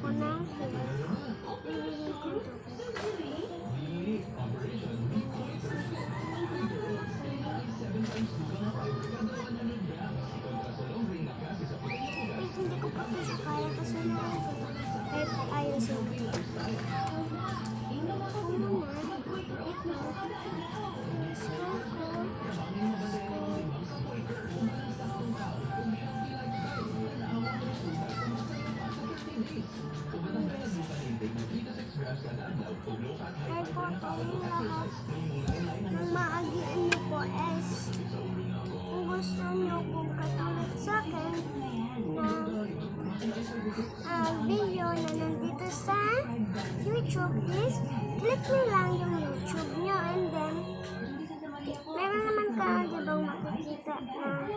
ako ng bibili ko ito. Hindi ko pa kasi kaya kasi naman ko. Kahit ayusin ko ito. Kaya po itong lahat ng maagian niyo po is kung gusto niyo kung katulad sa akin na video na nandito sa YouTube, please click nyo lang yung YouTube nyo and then meron naman ka, di ba, makikita na